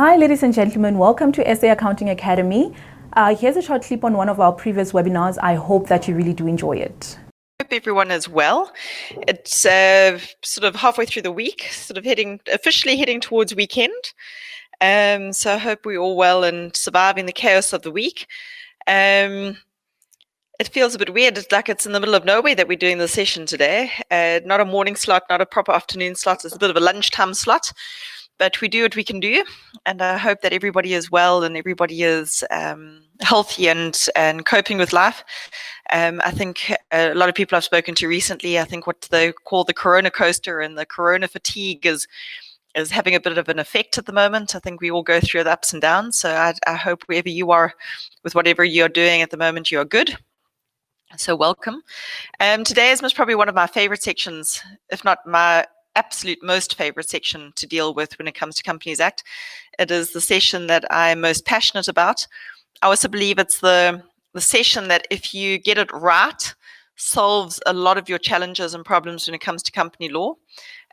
Hi, ladies and gentlemen. Welcome to SA Accounting Academy. Here's a short clip on one of our previous webinars. I hope that you really do enjoy it. Hope everyone is well. It's sort of halfway through the week, sort of officially heading towards weekend. So I hope we're all well and surviving the chaos of the week. It feels a bit weird. It's like it's in the middle of nowhere that we're doing the session today. Not a morning slot, not a proper afternoon slot. It's a bit of a lunchtime slot. But we do what we can do, and I hope that everybody is well and everybody is healthy and coping with life. I think a lot of people I've spoken to recently, I think what they call the corona coaster and the corona fatigue is having a bit of an effect at the moment. I think we all go through the ups and downs. So I hope wherever you are with whatever you're doing at the moment, you are good. So welcome. Today is most probably one of my favorite sections, if not my absolute most favorite section to deal with when it comes to Companies Act. It is the session that I'm most passionate about. I also believe it's the session that, if you get it right, solves a lot of your challenges and problems when it comes to company law.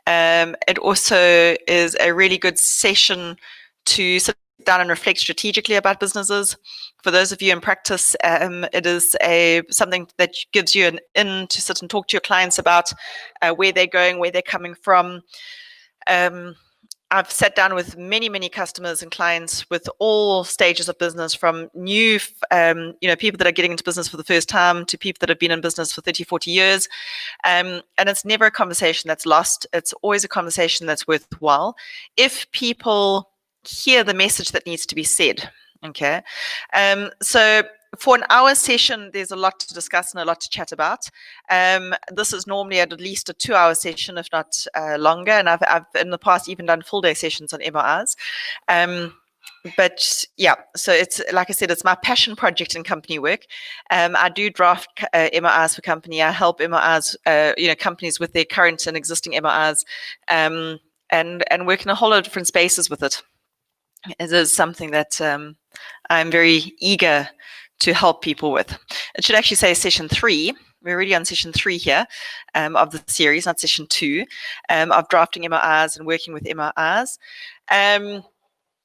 It also is a really good session to sit down and reflect strategically about businesses. For those of you in practice, it is something that gives you an in to sit and talk to your clients about where they're going, where they're coming from. I've sat down with many customers and clients with all stages of business, from new, people that are getting into business for the first time to people that have been in business for 30, 40 years. And it's never a conversation that's lost. It's always a conversation that's worthwhile if people hear the message that needs to be said. Okay. So for an hour session, there's a lot to discuss and a lot to chat about. This is normally at least a 2-hour session, if not longer. And I've in the past even done full day sessions on MRRs. But yeah, so it's, like I said, it's my passion project in company work. I do draft MRRs for company. I help MRRs, companies with their current and existing MRRs, and work in a whole lot of different spaces with it. It is something that I'm very eager to help people with. It should actually say session 3. We're already on session 3 here of the series, not session 2, of drafting MRRs and working with MRRs.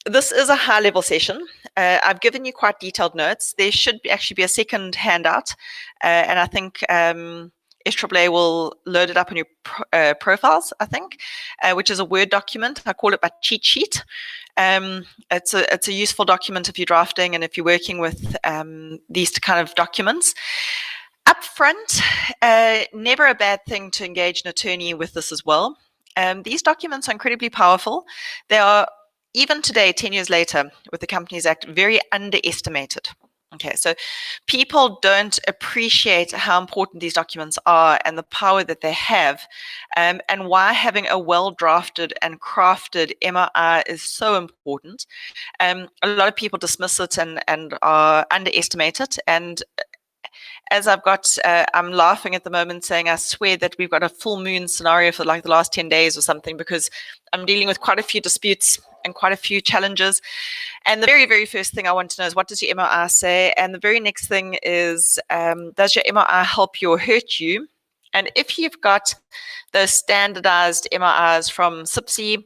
This is a high-level session. I've given you quite detailed notes. There should actually be a second handout, and I think SAAA will load it up on your profiles, I think, which is a Word document. I call it my cheat sheet. It's a useful document if you're drafting and if you're working with these kind of documents. Up front, never a bad thing to engage an attorney with this as well. These documents are incredibly powerful. They are, even today, 10 years later, with the Companies Act, very underestimated. Okay, so people don't appreciate how important these documents are and the power that they have, and why having a well-drafted and crafted MRR is so important. A lot of people dismiss it and underestimate it. And as I'm laughing at the moment saying, I swear that we've got a full moon scenario for like the last 10 days or something, because I'm dealing with quite a few disputes and quite a few challenges. And the very first thing I want to know is, what does your MRR say? And the very next thing is, does your MRR help you or hurt you? And if you've got those standardized MRRs from SIPSI,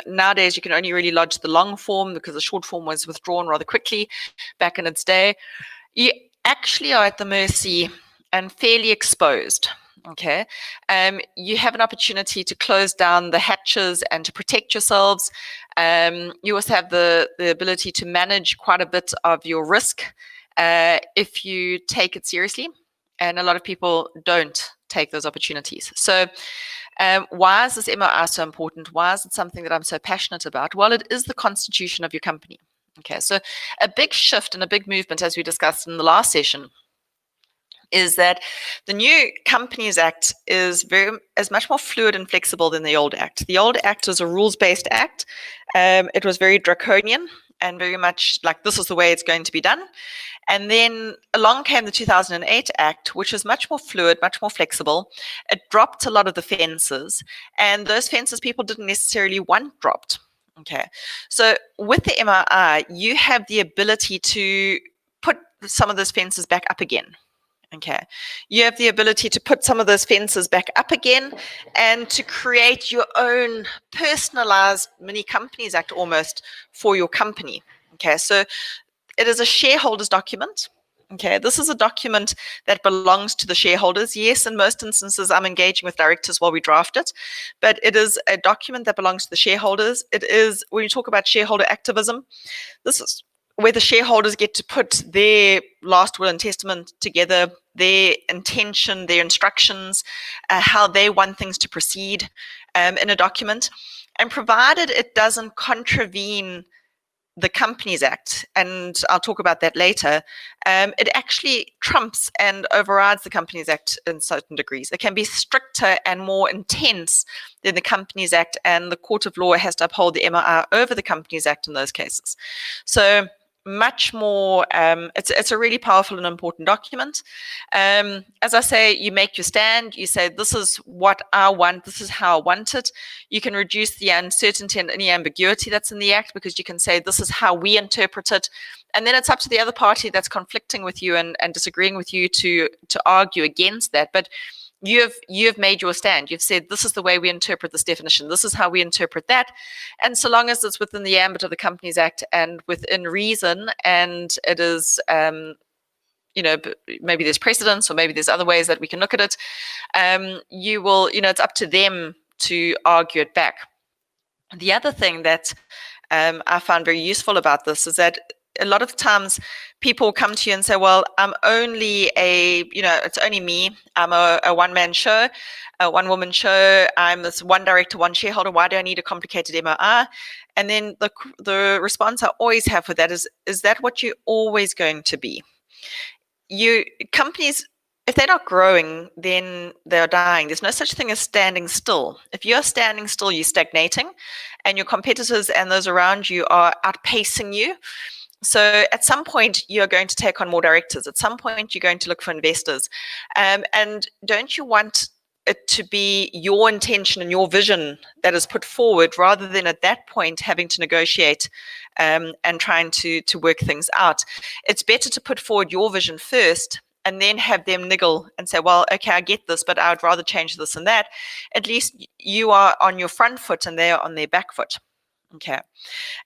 nowadays you can only really lodge the long form because the short form was withdrawn rather quickly back in its day. You actually are at the mercy and fairly exposed. Okay, you have an opportunity to close down the hatches and to protect yourselves. You also have the ability to manage quite a bit of your risk if you take it seriously. And a lot of people don't take those opportunities. So why is this MRR so important? Why is it something that I'm so passionate about? Well, it is the constitution of your company. Okay, so a big shift and a big movement, as we discussed in the last session, is that the new Companies Act is much more fluid and flexible than the old Act. The old Act was a rules-based Act. It was very draconian and very much like, this is the way it's going to be done. And then along came the 2008 Act, which was much more fluid, much more flexible. It dropped a lot of the fences, and those fences people didn't necessarily want dropped. Okay, so with the MRR, you have the ability to put some of those fences back up again. Okay, you have the ability to put some of those fences back up again and to create your own personalized mini companies act almost for your company. Okay, so it is a shareholders document. Okay, this is a document that belongs to the shareholders. Yes, in most instances, I'm engaging with directors while we draft it, but it is a document that belongs to the shareholders. It is, when you talk about shareholder activism, this is where the shareholders get to put their last will and testament together, their intention, their instructions, how they want things to proceed in a document. And provided it doesn't contravene the Companies Act, and I'll talk about that later, it actually trumps and overrides the Companies Act in certain degrees. It can be stricter and more intense than the Companies Act, and the Court of Law has to uphold the MIR over the Companies Act in those cases. So much more, it's a really powerful and important document. As I say, you make your stand, you say, this is what I want, this is how I want it. You can reduce the uncertainty and any ambiguity that's in the Act, because you can say, this is how we interpret it. And then it's up to the other party that's conflicting with you and disagreeing with you to argue against that. But you've made your stand. You've said, this is the way we interpret this definition. This is how we interpret that. And so long as it's within the ambit of the Companies Act and within reason, and it is, maybe there's precedence or maybe there's other ways that we can look at it, you will, it's up to them to argue it back. The other thing that I found very useful about this is that a lot of times people come to you and say, well, I'm only it's only me. I'm a one-man show, a one-woman show. I'm this one director, one shareholder. Why do I need a complicated MOR? And then the response I always have for that is that what you're always going to be? Companies, if they're not growing, then they're dying. There's no such thing as standing still. If you're standing still, you're stagnating, and your competitors and those around you are outpacing you. So at some point, you're going to take on more directors. At some point, you're going to look for investors. And don't you want it to be your intention and your vision that is put forward, rather than at that point having to negotiate and trying to work things out? It's better to put forward your vision first and then have them niggle and say, well, okay, I get this, but I would rather change this and that. At least you are on your front foot and they are on their back foot. Okay.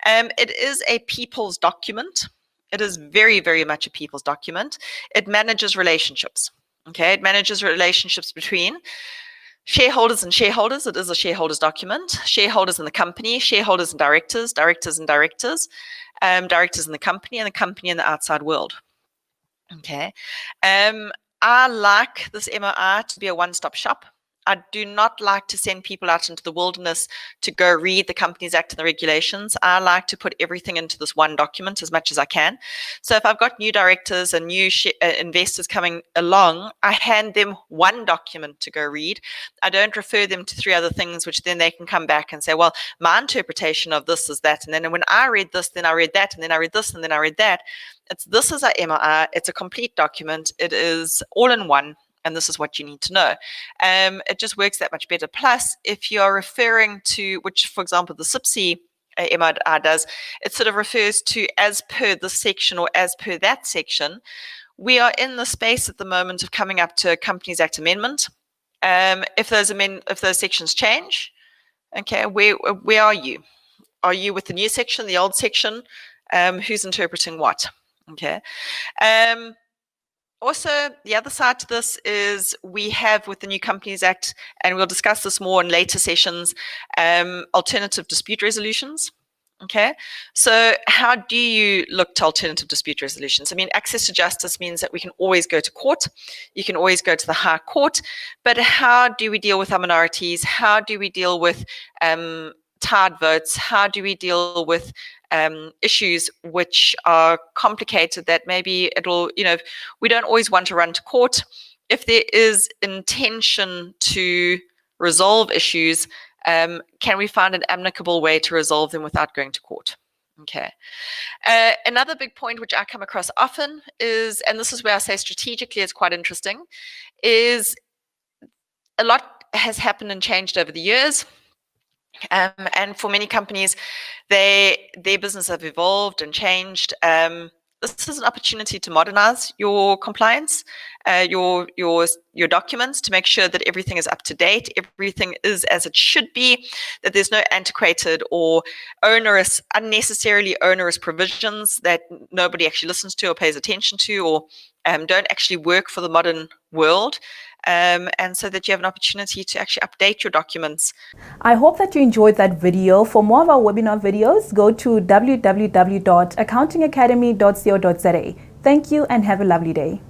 It is a people's document. It is very, very much a people's document. It manages relationships. Okay. It manages relationships between shareholders and shareholders. It is a shareholders document. Shareholders in the company, shareholders and directors, directors and directors, directors in the company, and the company in the outside world. Okay. I like this MOR to be a one-stop shop. I do not like to send people out into the wilderness to go read the Companies Act and the regulations. I like to put everything into this one document as much as I can. So if I've got new directors and new investors coming along, I hand them one document to go read. I don't refer them to 3 other things, which then they can come back and say, well, my interpretation of this is that. And then when I read this, then I read that, and then I read this, and then I read that. This is our MOR. It's a complete document. It is all in one. And this is what you need to know. It just works that much better. Plus, if you're referring to, which, for example, the SIPC MOR does, it sort of refers to as per this section or as per that section. We are in the space at the moment of coming up to a Companies Act amendment. If those sections change, okay, where are you? Are you with the new section, the old section? Who's interpreting what? Okay. Also, the other side to this is we have with the new Companies Act, and we'll discuss this more in later sessions, alternative dispute resolutions. Okay, so how do you look to alternative dispute resolutions? I mean, access to justice means that we can always go to court. You can always go to the High Court, but how do we deal with our minorities? How do we deal with tied votes? How do we deal with issues which are complicated that maybe we don't always want to run to court. If there is intention to resolve issues, can we find an amicable way to resolve them without going to court? Okay. Another big point which I come across often is, and this is where I say strategically it's quite interesting, is a lot has happened and changed over the years. And for many companies, their business have evolved and changed. This is an opportunity to modernize your compliance. your documents to make sure that everything is up to date, everything is as it should be, that there's no antiquated or unnecessarily onerous provisions that nobody actually listens to or pays attention to, or don't actually work for the modern world. And so that you have an opportunity to actually update your documents. I hope that you enjoyed that video. For more of our webinar videos, go to www.accountingacademy.co.za. Thank you and have a lovely day.